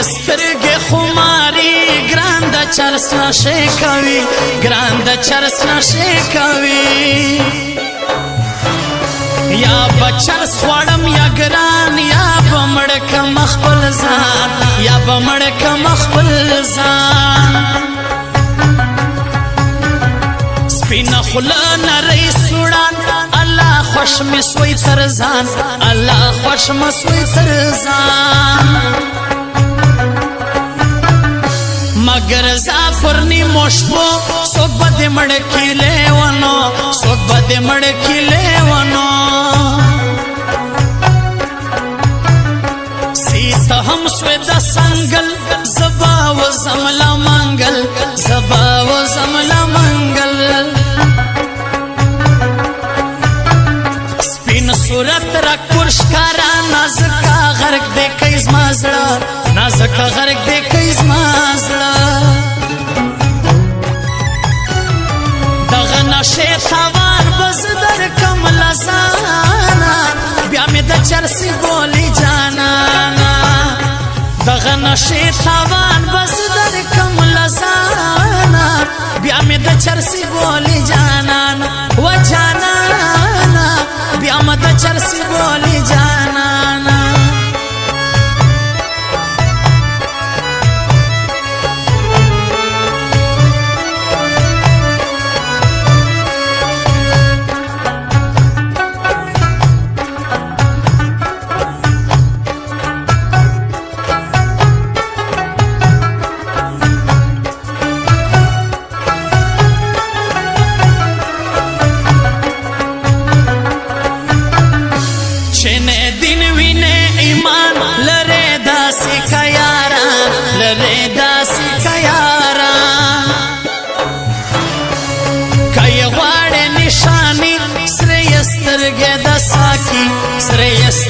سترګې خماري ګران د چرس نشې کوي ګران د چرس نشې کوي یا بچرس خوړم یا ګران یا بمړ کم خپل ځان یا بمړ کم خپل ځان سپینه خوله نری سوړان الله خوش مې سوی تر ځان الله خوش مې سوی تر ځان مگر زافرنی مشبو سوک بده مڑکی لیوانو سوک بده مڑکی لیوانو سیتا ہم سوید سنگل زبا و زملا منگل زبا و زملا منگل سپین صورت را کرشکارا نازکا غرق دے کئیز مازڑا نازکا غرق دے کئیز مازڑا دغه نشه تاوان بز در کم لزانا بیا می د چرسی بولی جانانا دغه نشه تاوان بز در کم لزانا بیا می د چرسی بولی جانانا و جانانا بیا می د چرسی بولی جانانا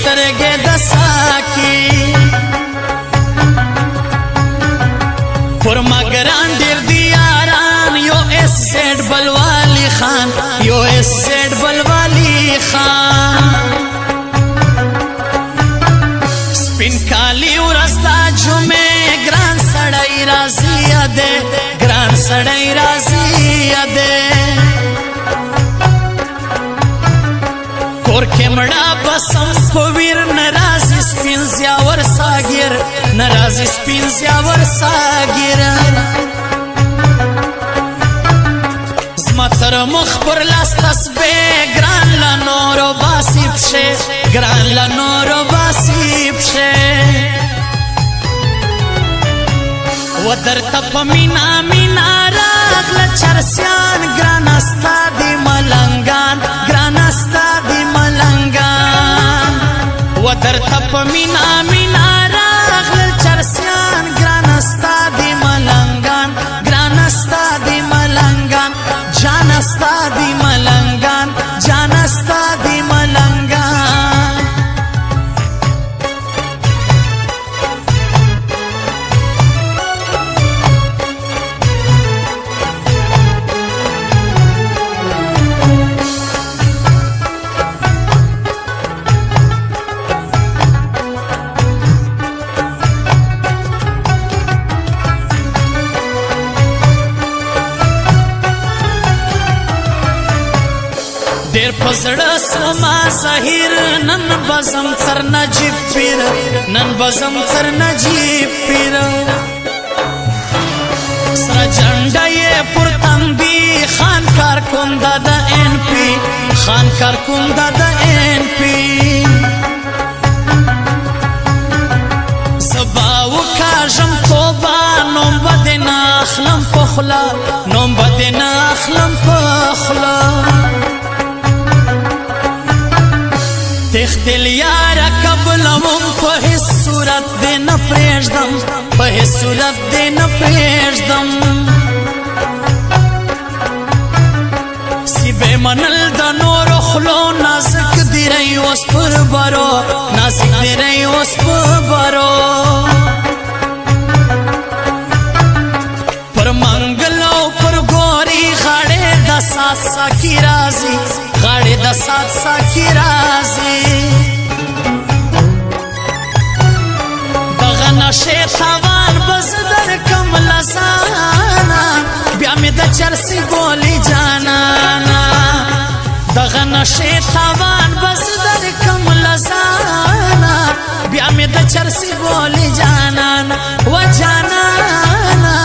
سترګې د ساکي پر مګران ډېر دی یاران یو اس زیډ بلوالی خان یو اس زیډ بلوالی خان سپین کالی ورځ د جمعې ګران سړی راځي یاده ګران سړی راځي یاده کور کې مړه بسم کویر نرازی سپین زیاور ساگیر نرازی سپین زیاور ساگیر زمتر مخبر لاستس بے گران لنورو باسی پشه گران لنورو باسی پشه و در تپ مینا مینا راغل چرسیان گران استا دی ملنگان گران استا دی ملنگان و در تپ مینا مینا راغل چرسیان گران استا دی ملنگان گران استا دی ملنگان جان استا دی ملنگان جان استا دی ملنگان دیر پزړه سما ظاهر نن بزم تر نجیب پیر نن بزم تر نجیب پیر سره جنډه یې پر تندي خان کارکونده د ان پی خان کارکونده د ان پی زبا وکاژم توبه نوم بده نه اخلم په خوله نوم بده نه اخلم په خوله تختل یارا قبلم په هیڅ صورت دې نه پرېږدم په هیڅ صورت دې نه پرېږدم سی به منل د نورو خلو نازک دی رہی اوس پر برو نازک دی رہی اوس پر برو پر منګلو پر ګوري غاړې د سات ساکی رازي غاړې د سات ساکی رازي دغه نشه چرسی بولی جانانا و جانانا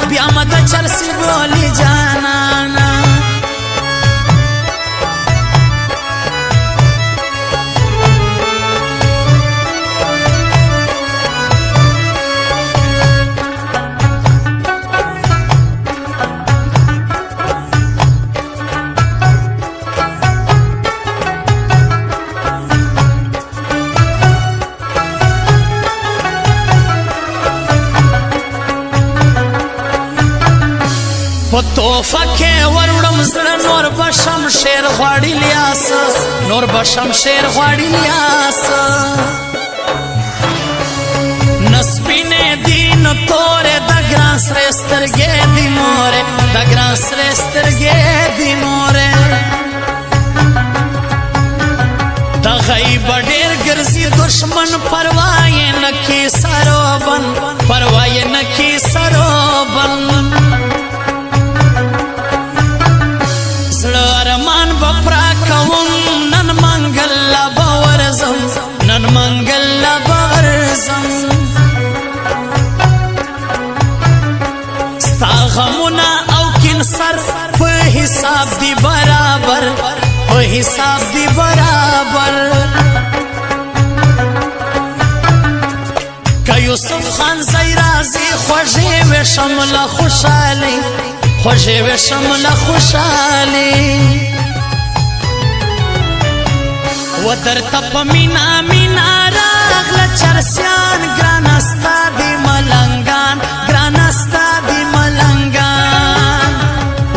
بیا مې د چرسی بولی جانانا په توفه کې وروړم زړه نور به شمشیر غواړي لیاس نور به شمشیر غواړي لیاس نسبینې دي نو تورې د ګران سرې سترګې دي مورې د ګران سرې سترګې دي مورې د غیب ډېر ګرځي دشمن پروا یې نه کي سروبن پروا یې نه کي سروبن ارمان بپرا کوم نن منگل لبا ورزم نن منگل لبا ورزم ستا غمونا او کن سر په حساب دی برابر په حساب دی برابر که یوسف خان زی رازی خوږې وشم له خوشحالۍ خوږې وشم له خوشحالۍ و درته په مینا مینا راغله چرسیان ګرانه ستا دي ملنګان ګرانه ستا دي ملنګان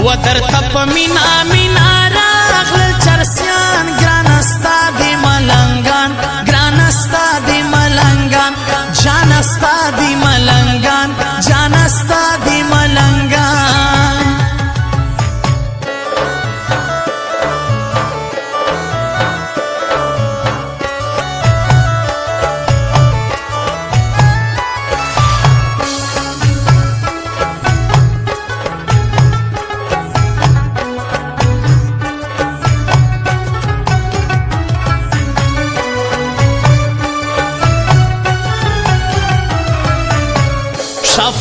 و درته په مینا مینا راغله چرسیان ګرانه ستا دي ملنګان ګرانه ستا دي ملنګان جانه ستا دي ملنګان جانه ستا دي ملنګان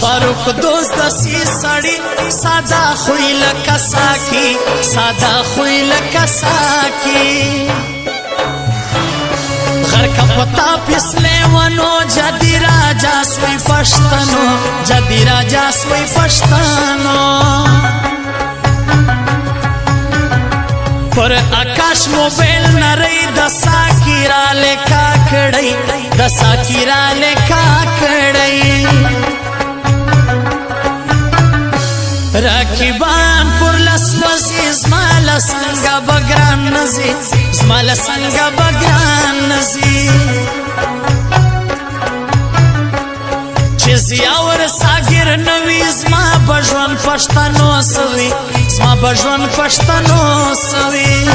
فاروق دوست دسی سړی ساده خوی لکه ساکی ساده خوی لکه ساکی غرقه پتا پسلې ونو جدی راجا سوی پښتنو جدی راجا سوی پښتنو پر آکاش موبایل نری د ساکی را لیکا کړی د ساکی را لیکا کړی راکبان پر لسوزی زمال سنگا بگران نزی زمال سنگا بگران نزی چیزی اور ساگر نوی زما بجوان پشتنو سوی زما بجوان پشتنو سوی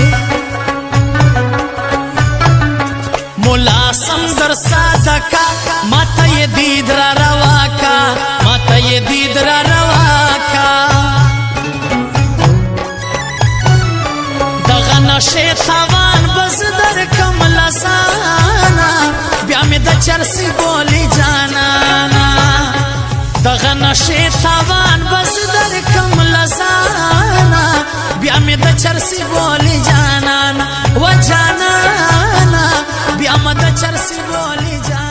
ملاسم در صادقا ماتا ی دید را رواکا ماتا ی دید را رواکا دغه نشه تاوان بز در کم لسانا بیا می د چرسی بولی جانانا دغه نشه تاوان بز در کم لسانا بیا می د چرسی بولی جانانا و جانانا بیا مې د چرسی بولی جانانا